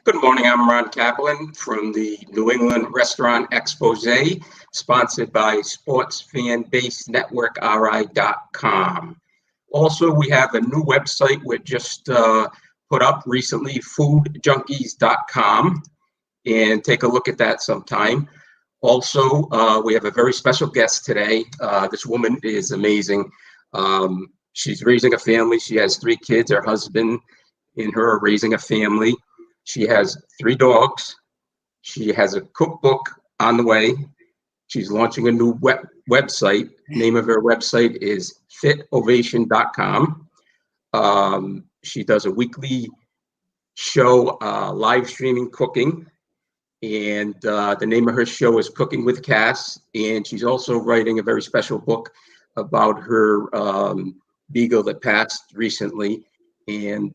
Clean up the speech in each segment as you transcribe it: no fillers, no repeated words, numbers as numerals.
Good morning. I'm Ron Kaplan from the New England Restaurant Expose, sponsored by sportsfanbasenetwork.ri.com. Also, we have a new website we just put up recently, foodjunkies.com, and take a look at that sometime. Also, we have a very special guest today. This woman is amazing. She's raising a family. She has 3 kids. Her husband and her are raising a family. She has 3 dogs. She has a cookbook on the way. She's launching a new website. Name of her website is fitovation.com. She does a weekly show, live streaming cooking. And the name of her show is Cooking with Cass. And she's also writing a very special book about her beagle that passed recently. And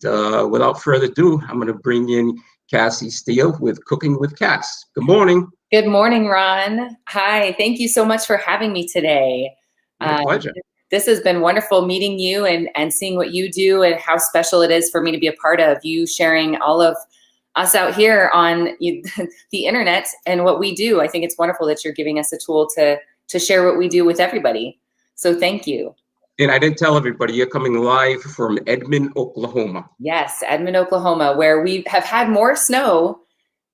without further ado, I'm going to bring in Cassie Steele with Cooking with Cass. Good morning. Good morning, Ron. Hi, thank you so much for having me today. My pleasure. This has been wonderful meeting you and seeing what you do and how special it is for me to be a part of you sharing all of us out here on the internet and what we do. I think it's wonderful that you're giving us a tool to share what we do with everybody. So thank you. And I didn't tell everybody, you're coming live from Edmond, Oklahoma. Yes, Edmond, Oklahoma, where we have had more snow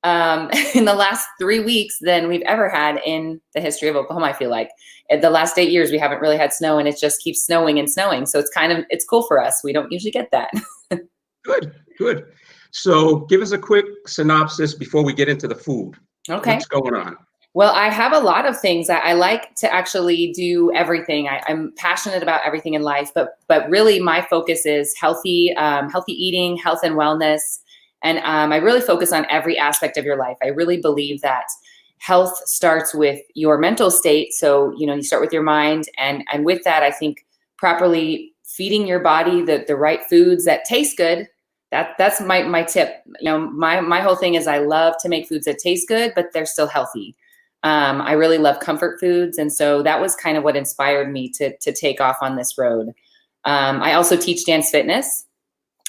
in the last 3 weeks than we've ever had in the history of Oklahoma, I feel like. In the last 8 years, we haven't really had snow, and it just keeps snowing and snowing. So it's cool for us. We don't usually get that. Good. So give us a quick synopsis before we get into the food. Okay. What's going on? Well, I have a lot of things. I like to actually do everything. I'm passionate about everything in life, but really my focus is healthy eating, health and wellness. And I really focus on every aspect of your life. I really believe that health starts with your mental state. So, you start with your mind. And with that, I think properly feeding your body the right foods that taste good. That's my tip. My whole thing is I love to make foods that taste good, but they're still healthy. I really love comfort foods. And so that was kind of what inspired me to take off on this road. I also teach dance fitness.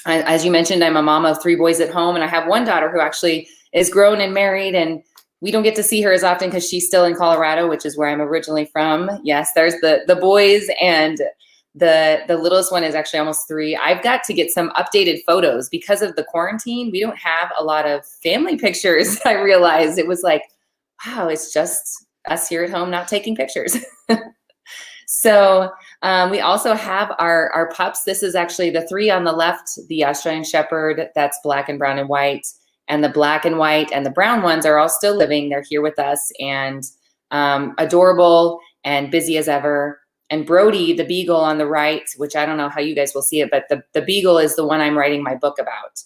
As you mentioned, I'm a mom of 3 boys at home, and I have one daughter who actually is grown and married, and we don't get to see her as often because she's still in Colorado, which is where I'm originally from. Yes, there's the boys, and the littlest one is actually almost 3. I've got to get some updated photos because of the quarantine. We don't have a lot of family pictures. I realized it was like, wow, it's just us here at home not taking pictures. So we also have our pups. This is actually the 3 on the left, the Australian Shepherd, that's black and brown and white. And the black and white and the brown ones are all still living. They're here with us and adorable and busy as ever. And Brody, the beagle on the right, which I don't know how you guys will see it, but the beagle is the one I'm writing my book about.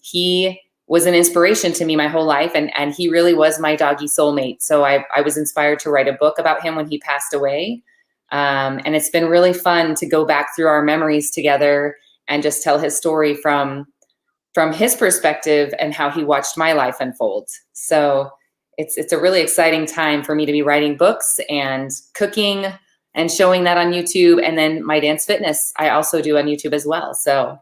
He was an inspiration to me my whole life, and he really was my doggy soulmate. So I was inspired to write a book about him when he passed away. And it's been really fun to go back through our memories together and just tell his story from his perspective and how he watched my life unfold. So it's a really exciting time for me to be writing books and cooking and showing that on YouTube. And then my dance fitness, I also do on YouTube as well. So.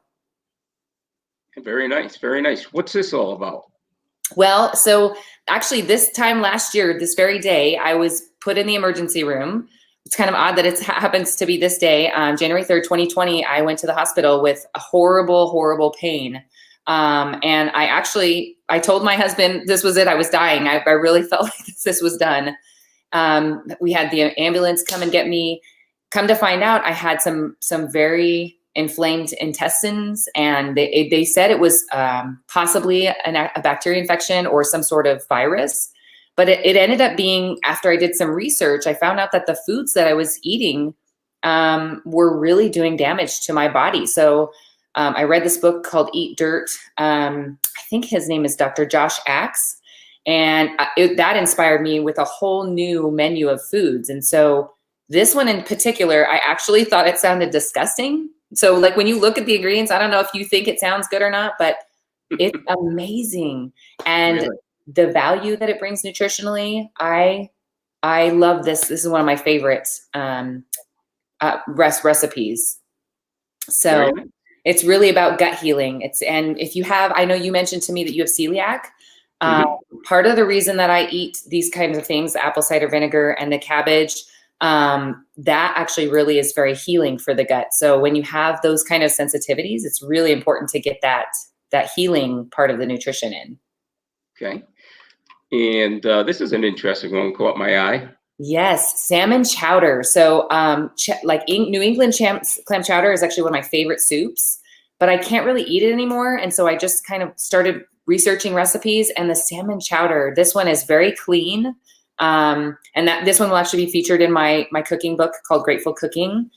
Very nice. Very nice. What's this all about? Well, so actually this time last year, this very day, I was put in the emergency room. It's kind of odd that it happens to be this day. January 3rd, 2020, I went to the hospital with a horrible, horrible pain. And I told my husband this was it. I was dying. I really felt like this was done. We had the ambulance come and get me. Come to find out, I had some very inflamed intestines, and they said it was possibly a bacteria infection or some sort of virus. But it ended up being, after I did some research, I found out that the foods that I was eating were really doing damage to my body. So I read this book called Eat Dirt. I think his name is Dr. Josh Axe. And that inspired me with a whole new menu of foods. And so this one in particular, I actually thought it sounded disgusting. So like when you look at the ingredients, I don't know if you think it sounds good or not, but it's amazing. And really? The value that it brings nutritionally, I love this. This is one of my favorite recipes. So It's really about gut healing. And if you have, I know you mentioned to me that you have celiac. Part of the reason that I eat these kinds of things, the apple cider vinegar and the cabbage, that actually really is very healing for the gut. So when you have those kind of sensitivities, it's really important to get that healing part of the nutrition in. Okay. And this is an interesting one, caught my eye. Yes, salmon chowder. So New England clam chowder is actually one of my favorite soups, but I can't really eat it anymore. And so I just kind of started researching recipes, and the salmon chowder, this one is very clean. And this one will actually be featured in my cooking book called Grateful Cooking.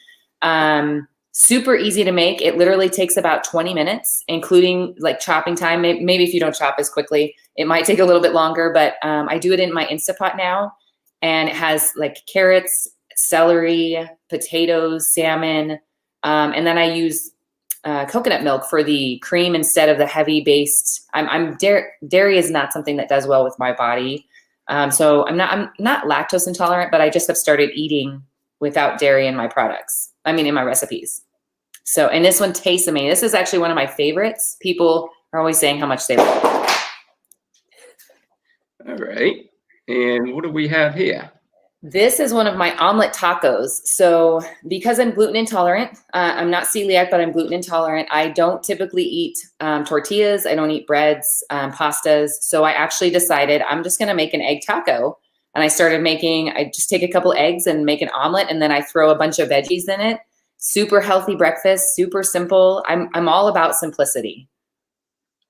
Super easy to make. It literally takes about 20 minutes, including like chopping time. Maybe if you don't chop as quickly, it might take a little bit longer, but I do it in my Instapot now. And it has like carrots, celery, potatoes, salmon. And then I use coconut milk for the cream instead of the heavy based. Dairy is not something that does well with my body. So I'm not lactose intolerant, but I just have started eating without dairy in my products. In my recipes. So, and this one tastes amazing. This is actually one of my favorites. People are always saying how much they love it. All right. And what do we have here? This is one of my omelet tacos. So because I'm gluten intolerant, I'm not celiac, but I'm gluten intolerant. I don't typically eat tortillas. I don't eat breads, pastas. So I actually decided I'm just going to make an egg taco. And I just take a couple eggs and make an omelet, and then I throw a bunch of veggies in it. Super healthy breakfast, super simple. I'm all about simplicity.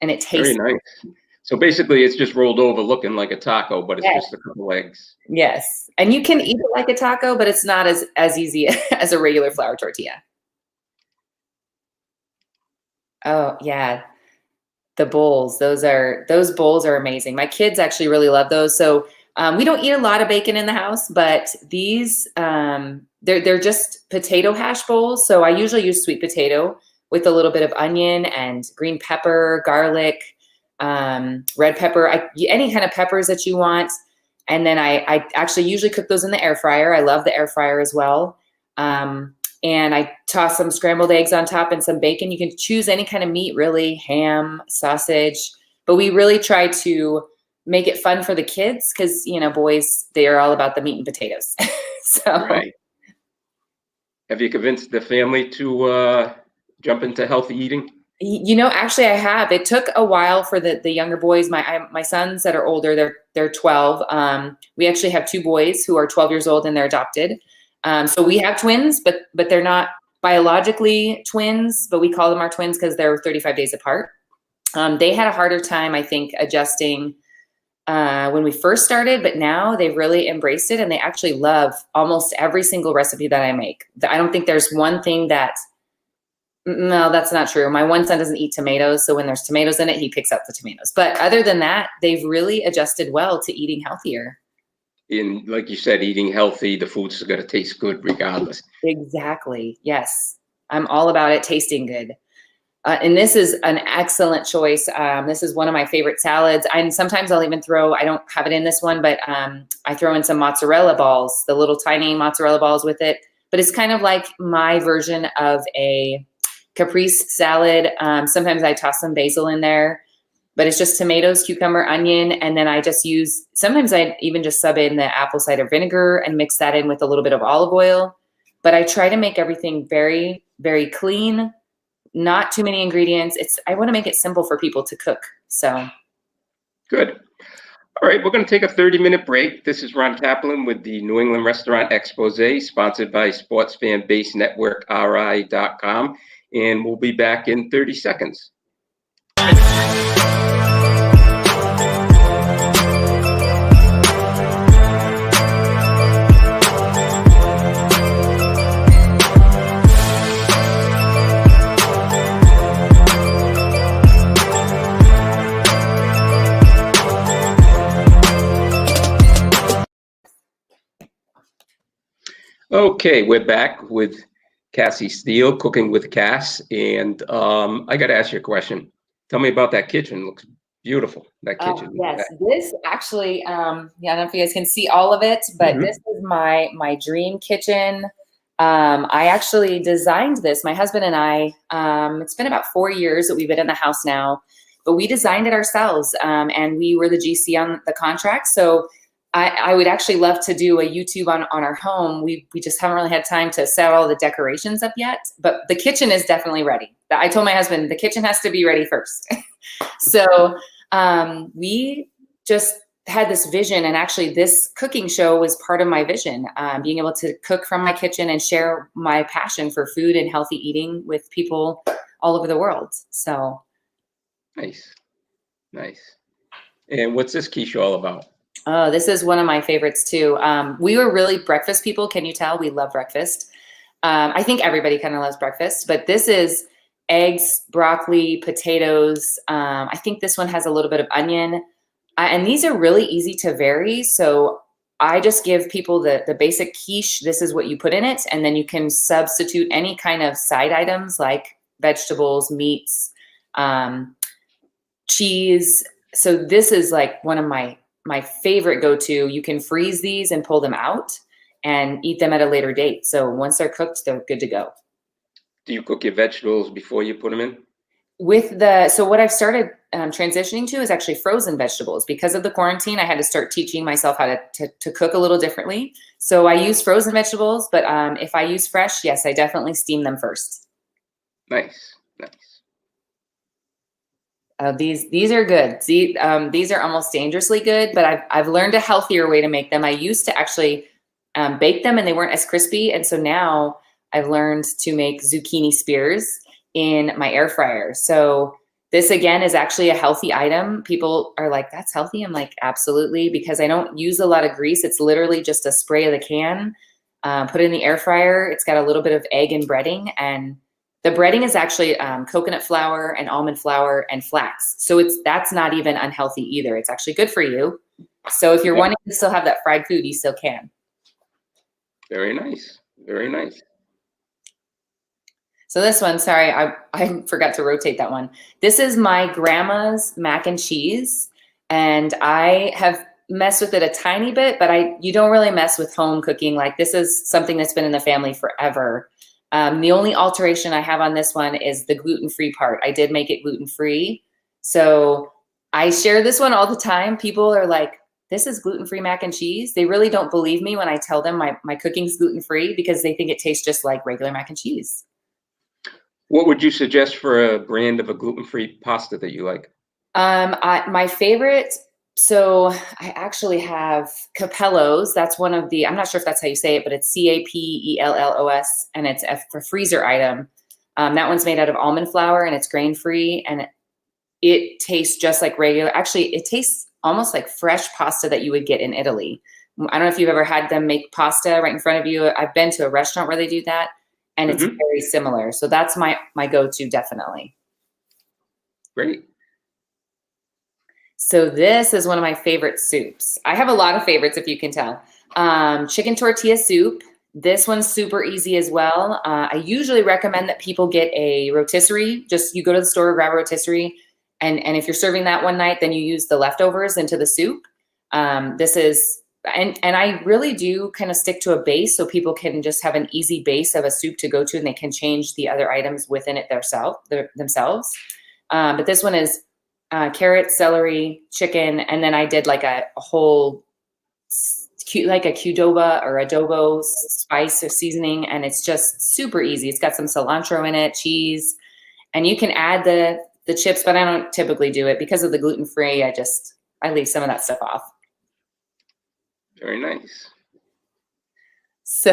And it tastes very nice. So basically it's just rolled over looking like a taco, but it's just a couple eggs. Yes. And you can eat it like a taco, but it's not as easy as a regular flour tortilla. Oh, yeah. The bowls, those bowls are amazing. My kids actually really love those. So we don't eat a lot of bacon in the house, but these, they're just potato hash bowls. So I usually use sweet potato with a little bit of onion and green pepper, garlic, red pepper, any kind of peppers that you want. And then I actually usually cook those in the air fryer. I love the air fryer as well. And I toss some scrambled eggs on top and some bacon. You can choose any kind of meat, really, ham, sausage. But we really try to make it fun for the kids because, boys, they are all about the meat and potatoes. So. Right. Have you convinced the family to jump into healthy eating? Actually, I have. It took a while for the younger boys. My sons that are older, they're 12. We actually have two boys who are 12 years old and they're adopted. So we have twins, but they're not biologically twins, but we call them our twins because they're 35 days apart. They had a harder time, I think, adjusting when we first started, but now they've really embraced it and they actually love almost every single recipe that I make. I don't think there's one thing no, that's not true. My one son doesn't eat tomatoes, so when there's tomatoes in it, he picks up the tomatoes. But other than that, they've really adjusted well to eating healthier. And like you said, eating healthy, the food's going to taste good regardless. Exactly. Yes. I'm all about it tasting good. And this is an excellent choice. This is one of my favorite salads. And sometimes I'll even I don't have it in this one, but I throw in some mozzarella balls, the little tiny mozzarella balls with it. But it's kind of like my version of a caprese salad. Sometimes I toss some basil in there, but it's just tomatoes, cucumber, onion. And then sometimes I even just sub in the apple cider vinegar and mix that in with a little bit of olive oil. But I try to make everything very, very clean, not too many ingredients. I want to make it simple for people to cook. So. Good. All right, we're going to take a 30-minute break. This is Ron Kaplan with the New England Restaurant Expose, sponsored by Sports Fan Base Network, RI.com. And we'll be back in 30 seconds. Okay, we're back with Cassie Steele, Cooking with Cass, and I got to ask you a question. Tell me about that kitchen. It looks beautiful. That kitchen. Yes, this actually, I don't know if you guys can see all of it, but this is my dream kitchen. I actually designed this. My husband and I, it's been about 4 years that we've been in the house now, but we designed it ourselves, and we were the GC on the contract. So I would actually love to do a YouTube on our home. We just haven't really had time to set all the decorations up yet, but the kitchen is definitely ready. I told my husband the kitchen has to be ready first. So we just had this vision, and actually this cooking show was part of my vision, being able to cook from my kitchen and share my passion for food and healthy eating with people all over the world. So Nice. Nice. And what's this quiche all about? oh, this is one of my favorites too. We were really breakfast people. Can you tell? We love breakfast. I think everybody kind of loves breakfast, but this is eggs, broccoli, potatoes. I think this one has a little bit of onion. And these are really easy to vary. So I just give people the basic quiche. This is what you put in it. And then you can substitute any kind of side items like vegetables, meats, cheese. So this is like one of my favorite go-to. You can freeze these and pull them out and eat them at a later date. So once they're cooked, they're good to go. Do you cook your vegetables before you put them in? So what I've started transitioning to is actually frozen vegetables. Because of the quarantine, I had to start teaching myself how to cook a little differently. So I use frozen vegetables, but if I use fresh, yes, I definitely steam them first. Nice, nice. These are good. See, these are almost dangerously good, but I've learned a healthier way to make them. I used to actually bake them, and they weren't as crispy, and so now I've learned to make zucchini spears in my air fryer. So this again is actually a healthy item. People are like, "That's healthy." I'm like, "Absolutely," because I don't use a lot of grease. It's literally just a spray of the can, put it in the air fryer. It's got a little bit of egg and breading, and the breading is actually coconut flour and almond flour and flax. So that's not even unhealthy either. It's actually good for you. So if you're wanting to still have that fried food, you still can. Very nice. Very nice. So this one, sorry, I forgot to rotate that one. This is my grandma's mac and cheese, and I have messed with it a tiny bit, but you don't really mess with home cooking. Like this is something that's been in the family forever. The only alteration I have on this one is the gluten-free part. I did make it gluten-free. So I share this one all the time. People are like, this is gluten-free mac and cheese. They really don't believe me when I tell them my cooking's gluten-free because they think it tastes just like regular mac and cheese. What would you suggest for a brand of a gluten-free pasta that you like? My favorite, so I actually have Capello's. That's one of the, I'm not sure if that's how you say it, but it's Capellos, and it's a freezer item. That one's made out of almond flour, and it's grain-free, and it tastes just like regular. Actually, it tastes almost like fresh pasta that you would get in Italy. I don't know if you've ever had them make pasta right in front of you. I've been to a restaurant where they do that, and it's very similar. So that's my go-to, definitely. Great. So this is one of my favorite soups. I have a lot of favorites, if you can tell. Chicken tortilla soup. This one's super easy as well. I usually recommend that people get a rotisserie. Just you go to the store, grab a rotisserie, and if you're serving that one night, then you use the leftovers into the soup. This is, and I really do kind of stick to a base so people can just have an easy base of a soup to go to, and they can change the other items within it themselves. But this one is carrot, celery, chicken, and then I did like a whole, like a Qdoba or adobo spice or seasoning, and it's just super easy. It's got some cilantro in it, cheese, and you can add the chips, but I don't typically do it because of the gluten-free. I leave some of that stuff off. Very nice. So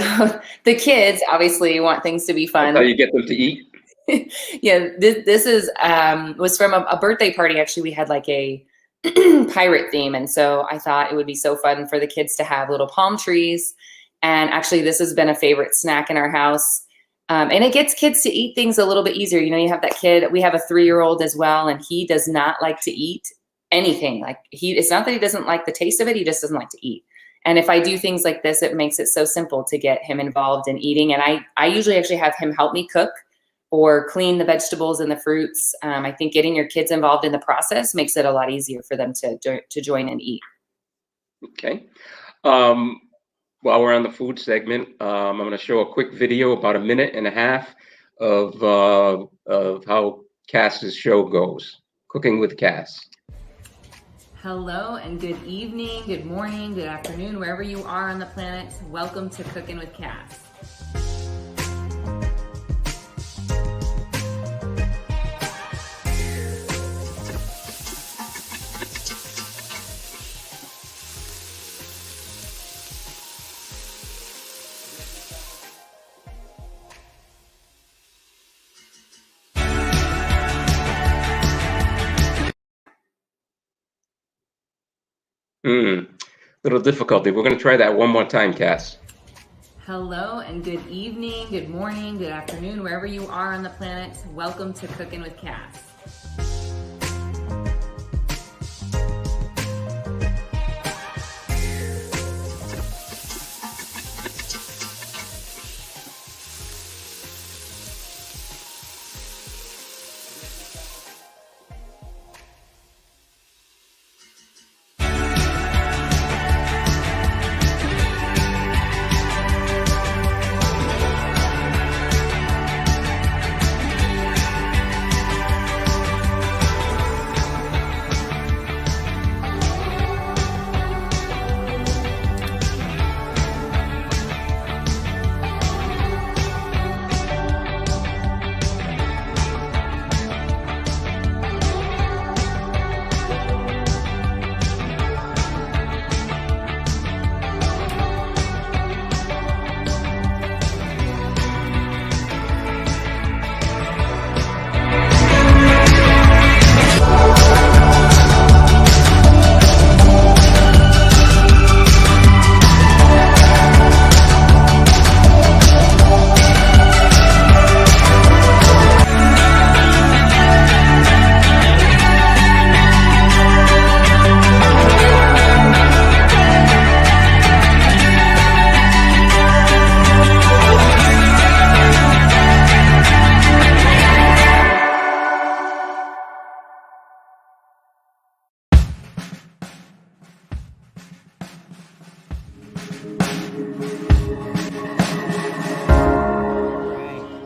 the kids obviously want things to be fun. That's how you get them to eat? Yeah, this is was from a birthday party. Actually, we had like a pirate theme, and so I thought it would be so fun for the kids to have little palm trees. And actually, this has been a favorite snack in our house. And it gets kids to eat things a little bit easier. You know, you have that kid. We have a 3-year-old as well, and he does not like to eat anything. Like it's not that he doesn't like the taste of it; he just doesn't like to eat. And if I do things like this, it makes it so simple to get him involved in eating. And I usually actually have him help me cook or clean the vegetables and the fruits. I think getting your kids involved in the process makes it a lot easier for them to join and eat. Okay. while we're on the food segment, I'm going to show a quick video, about a minute and a half, of how Cass's show goes, Cooking with Cass. Hello and good evening, good morning, good afternoon, wherever you are on the planet. Welcome to Cooking with Cass. Little difficulty. We're going to try that one more time, Cass. Hello and good evening, good morning, good afternoon, wherever you are on the planet. Welcome to Cooking with Cass.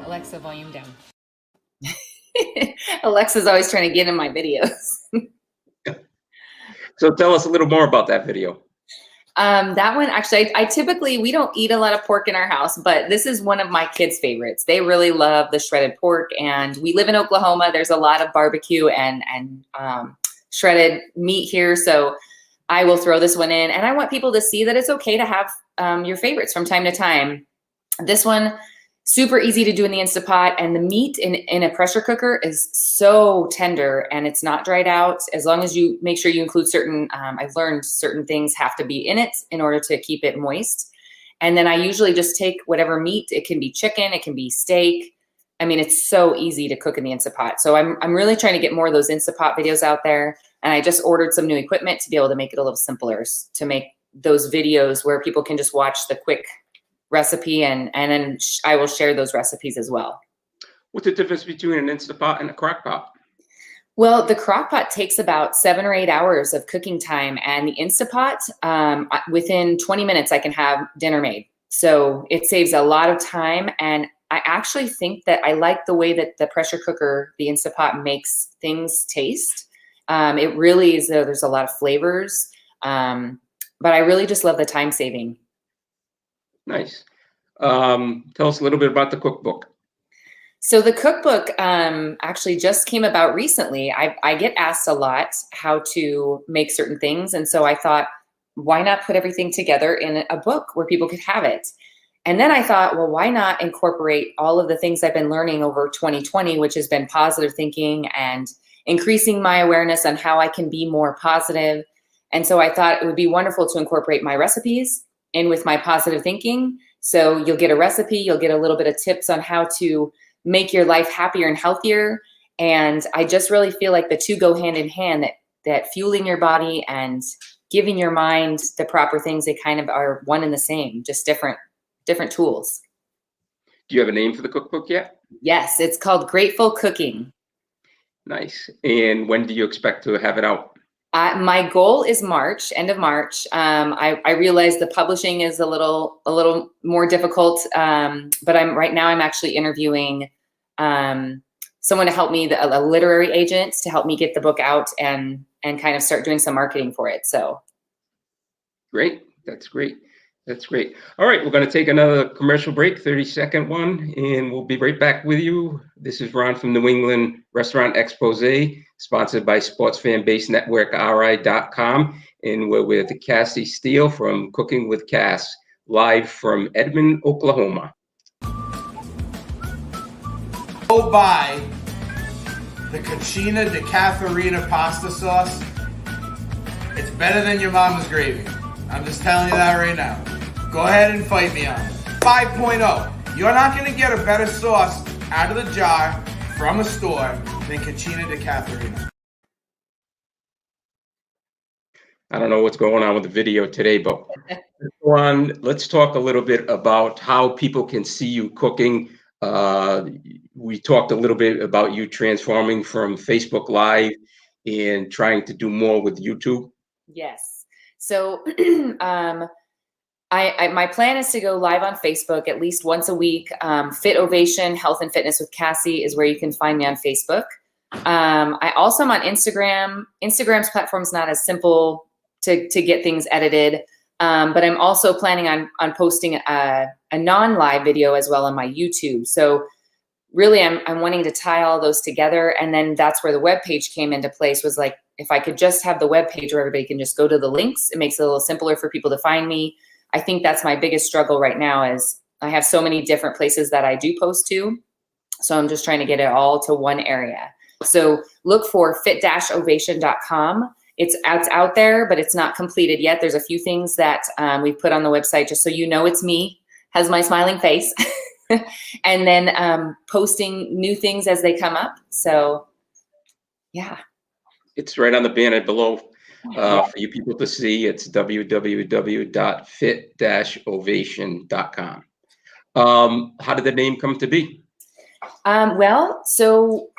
Alexa, volume down. Alexa's always trying to get in my videos. So tell us a little more about that video. That one, actually, I typically, we don't eat a lot of pork in our house, but this is one of my kids' favorites. They really love the shredded pork, and we live in Oklahoma. There's a lot of barbecue and shredded meat here, so I will throw this one in, and I want people to see that it's okay to have your favorites from time to time. This one, super easy to do in the Instapot, and the meat in a pressure cooker is so tender and it's not dried out. As long as you make sure you include certain, I've learned certain things have to be in it in order to keep it moist. And then I usually just take whatever meat, it can be chicken, it can be steak. I mean, it's so easy to cook in the Instapot. So I'm really trying to get more of those Instapot videos out there. And I just ordered some new equipment to be able to make it a little simpler, to make those videos where people can just watch the quick recipe, and then I will share those recipes as well. What's the difference between an Instapot and a crock pot? Well, the crock pot takes about 7 or 8 hours of cooking time, and the Instapot, within 20 minutes, I can have dinner made. So it saves a lot of time, and I actually think that I like the way that the pressure cooker, the Instapot, makes things taste. It really is, there's a lot of flavors, but I really just love the time saving. Nice. Tell us a little bit about the cookbook. So the cookbook actually just came about recently. I get asked a lot how to make certain things. And so I thought, why not put everything together in a book where people could have it? And then I thought, well, why not incorporate all of the things I've been learning over 2020, which has been positive thinking and increasing my awareness on how I can be more positive. And so I thought it would be wonderful to incorporate my recipes in with my positive thinking. So you'll get a recipe, you'll get a little bit of tips on how to make your life happier and healthier. And I just really feel like the two go hand in hand, that fueling your body and giving your mind the proper things, they kind of are one and the same, just different tools. Do you have a name for the cookbook yet? Yes, it's called Grateful Cooking. Nice. And when do you expect to have it out? My goal is March, end of March. I realize the publishing is a little more difficult, but I'm actually interviewing someone to help me, a literary agent to help me get the book out and kind of start doing some marketing for it. So great. That's great. That's great. All right, we're going to take another commercial break, 30-second one, and we'll be right back with you. This is Ron from New England Restaurant Expose, sponsored by Sports Fan Base Network, RI.com, and we're with Cassie Steele from Cooking with Cass, live from Edmond, Oklahoma. Go buy the Cucina di Catharina pasta sauce. It's better than your mama's gravy. I'm just telling you that right now. Go ahead and fight me on it. 5.0. You're not going to get a better sauce out of the jar from a store than Cucina di Catharina. I don't know what's going on with the video today, but Ron, let's talk a little bit about how people can see you cooking. We talked a little bit about you transforming from Facebook Live and trying to do more with YouTube. yes. So my plan is to go live on Facebook at least once a week. Fit Ovation, Health and Fitness with Cassie is where you can find me on Facebook. I also am on Instagram. Instagram's platform is not as simple to get things edited, but I'm also planning on posting a non-live video as well on my YouTube. So really, I'm wanting to tie all those together, and then that's where the webpage came into place. Was like, if I could just have the webpage where everybody can just go to the links, it makes it a little simpler for people to find me. I think that's my biggest struggle right now is I have so many different places that I do post to. So I'm just trying to get it all to one area. So look for fit-ovation.com. It's out there, but it's not completed yet. There's a few things that we've put on the website just so you know it's me, has my smiling face, and then posting new things as they come up. So yeah. It's right on the banner below for you people to see. It's www.fit-ovation.com. How did the name come to be? Well, so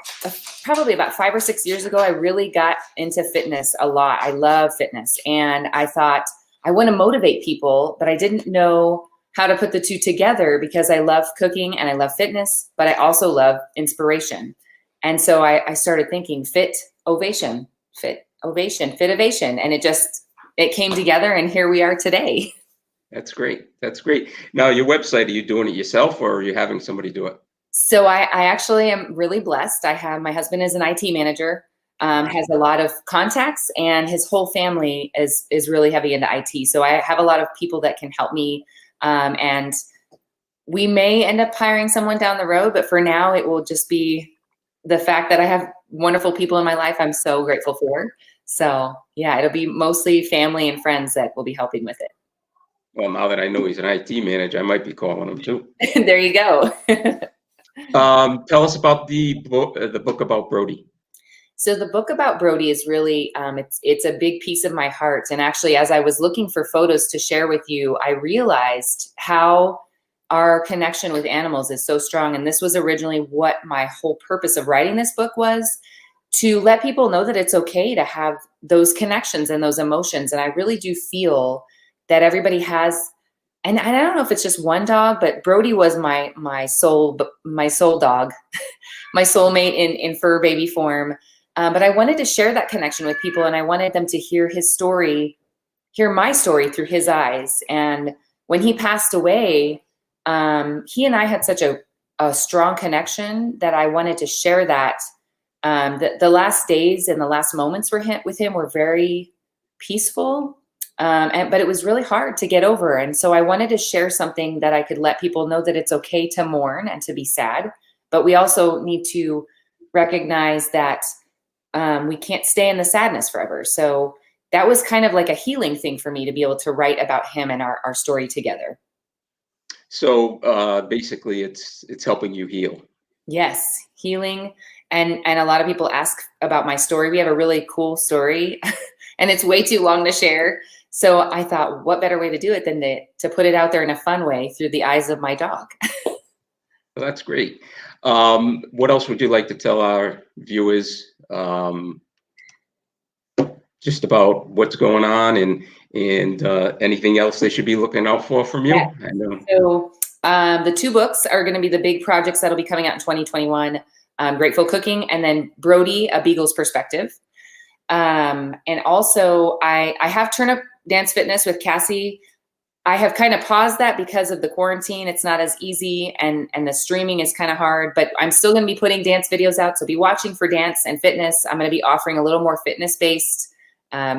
probably about 5 or 6 years ago, I really got into fitness a lot. I love fitness. And I thought, I want to motivate people, but I didn't know how to put the two together because I love cooking and I love fitness, but I also love inspiration. And so I started thinking Fit Ovation. And it came together, and here we are today. That's great. That's great. Now, your website, are you doing it yourself or are you having somebody do it? So I actually am really blessed. My husband is an IT manager, has a lot of contacts, and his whole family is really heavy into IT. So I have a lot of people that can help me, and we may end up hiring someone down the road, but for now it will just be the fact that I have wonderful people in my life I'm so grateful for. So yeah, it'll be mostly family and friends that will be helping with it. Well, now that I know he's an IT manager, I might be calling him too. There you go. Tell us about the book about Brody. So the book about Brody is really, it's a big piece of my heart. And actually, as I was looking for photos to share with you, I realized how our connection with animals is so strong. And this was originally what my whole purpose of writing this book was, to let people know that it's okay to have those connections and those emotions. And I really do feel that everybody has, and I don't know if it's just one dog, but Brody was my soul dog, my soulmate in fur baby form. But I wanted to share that connection with people, and I wanted them to hear his story, hear my story through his eyes. And when he passed away, he and I had such a strong connection that I wanted to share that. The last days and the last moments with him were very peaceful, but it was really hard to get over. And so I wanted to share something that I could let people know that it's okay to mourn and to be sad, but we also need to recognize that we can't stay in the sadness forever. So that was kind of like a healing thing for me to be able to write about him and our story together. So basically it's helping you heal. Yes, healing. And a lot of people ask about my story. We have a really cool story and it's way too long to share. So I thought, what better way to do it than to put it out there in a fun way through the eyes of my dog. Well, that's great. What else would you like to tell our viewers? just about what's going on and anything else they should be looking out for from you. Yeah. I know. So the 2 books are going to be the big projects that'll be coming out in 2021. Grateful Cooking, and then Brody, A Beagle's Perspective. And also I have Turnip Dance Fitness with Cassie. I have kind of paused that because of the quarantine. It's not as easy, and the streaming is kind of hard, but I'm still going to be putting dance videos out. So be watching for dance and fitness. I'm going to be offering a little more fitness-based,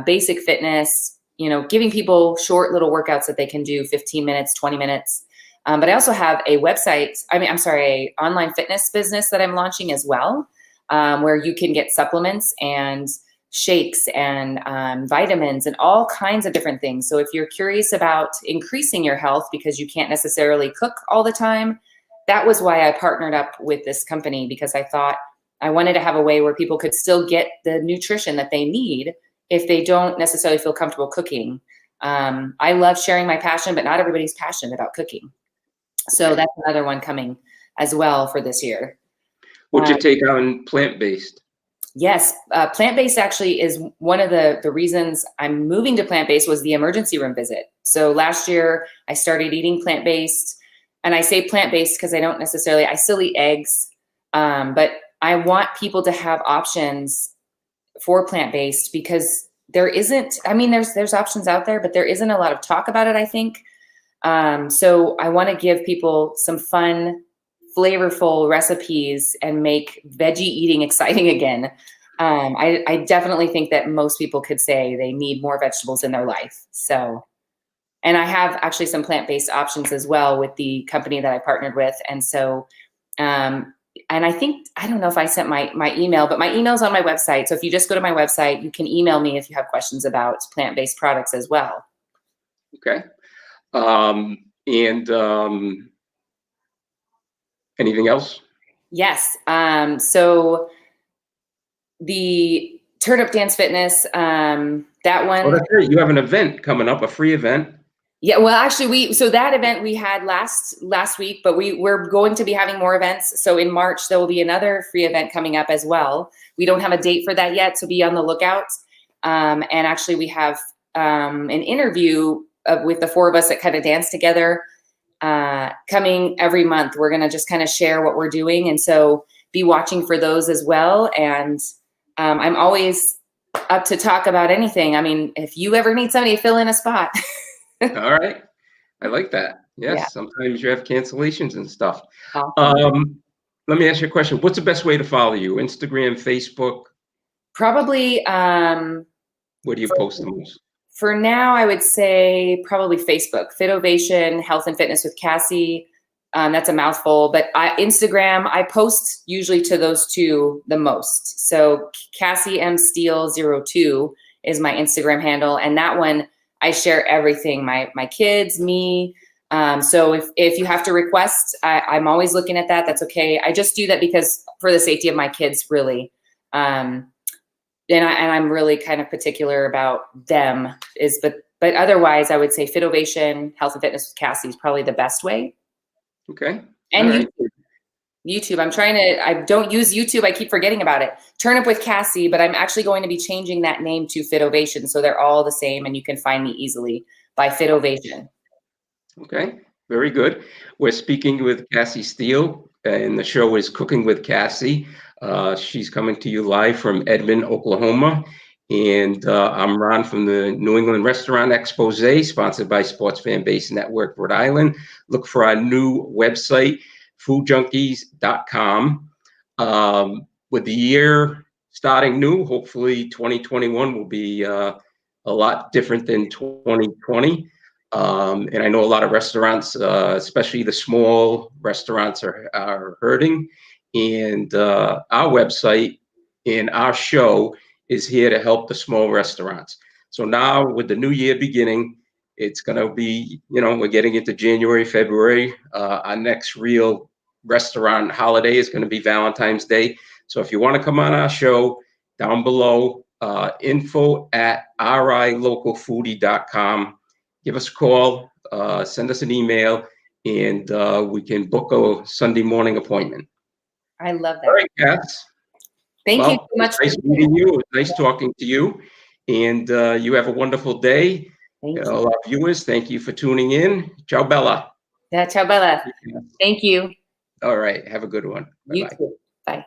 basic fitness, giving people short little workouts that they can do 15 minutes, 20 minutes. But I also have a website, a online fitness business that I'm launching as well, where you can get supplements and shakes and vitamins and all kinds of different things. So if you're curious about increasing your health because you can't necessarily cook all the time, that was why I partnered up with this company, because I thought I wanted to have a way where people could still get the nutrition that they need if they don't necessarily feel comfortable cooking. I love sharing my passion, but not everybody's passionate about cooking. So that's another one coming as well for this year. What's your take on plant-based? Yes, plant-based actually is one of the reasons I'm moving to plant-based was the emergency room visit. So last year I started eating plant-based, and I say plant-based because I still eat eggs, but I want people to have options for plant-based, because there's options out there, but there isn't a lot of talk about it, I think. So I want to give people some fun, flavorful recipes and make veggie eating exciting again. I definitely think that most people could say they need more vegetables in their life. So, and I have actually some plant-based options as well with the company that I partnered with. And so, and I don't know if I sent my email, but my email's on my website. So if you just go to my website, you can email me if you have questions about plant-based products as well. Okay. Anything else? Yes. So the Turnip Dance Fitness, that one. Oh, that's right. You have an event coming up, a free event. Yeah, well, actually, that event we had last week, but we're going to be having more events. So in March, there will be another free event coming up as well. We don't have a date for that yet, so be on the lookout. And actually, we have an interview with the 4 of us that kind of dance together coming every month. We're going to just kind of share what we're doing. And so be watching for those as well. And I'm always up to talk about anything. I mean, if you ever need somebody to fill in a spot. All right. I like that. Yes. Yeah. Sometimes you have cancellations and stuff. Awesome. Let me ask you a question. What's the best way to follow you? Instagram, Facebook? Probably. Where do you post the most? For now, I would say probably Facebook, Fitovation, Health and Fitness with Cassie. That's a mouthful, but Instagram, I post usually to those 2 the most. So Cassie M Steele 02 is my Instagram handle. And that one, I share everything, my kids, me. So if you have to request, I'm always looking at that. That's okay. I just do that because for the safety of my kids, really. And I'm really kind of particular about them. But otherwise, I would say Fitovation, Health and Fitness with Cassie is probably the best way. Okay. And right. YouTube. I don't use YouTube. I keep forgetting about it. Turnip with Cassie, but I'm actually going to be changing that name to Fitovation. So they're all the same, and you can find me easily by Fitovation. Okay. Very good. We're speaking with Cassie Steele, and the show is Cooking with Cassie. She's coming to you live from Edmond, Oklahoma. And I'm Ron from the New England Restaurant Expose, sponsored by Sports Fan Base Network, Rhode Island. Look for our new website, foodjunkies.com. With the year starting new, hopefully 2021 will be a lot different than 2020. And I know a lot of restaurants, especially the small restaurants, are hurting. And our website and our show is here to help the small restaurants. So now with the new year beginning, it's going to be, we're getting into January, February. Our next real restaurant holiday is going to be Valentine's Day. So if you want to come on our show, down below, info@rilocalfoodie.com. Give us a call, send us an email, and we can book a Sunday morning appointment. I love that. All right, Cass. Thank you so much. Nice meeting you. It was nice talking to you. And you have a wonderful day. Thank you. All our viewers, thank you for tuning in. Ciao, Bella. Yeah, ciao, Bella. Thank you. All right. Have a good one. You Bye-bye. too. Bye.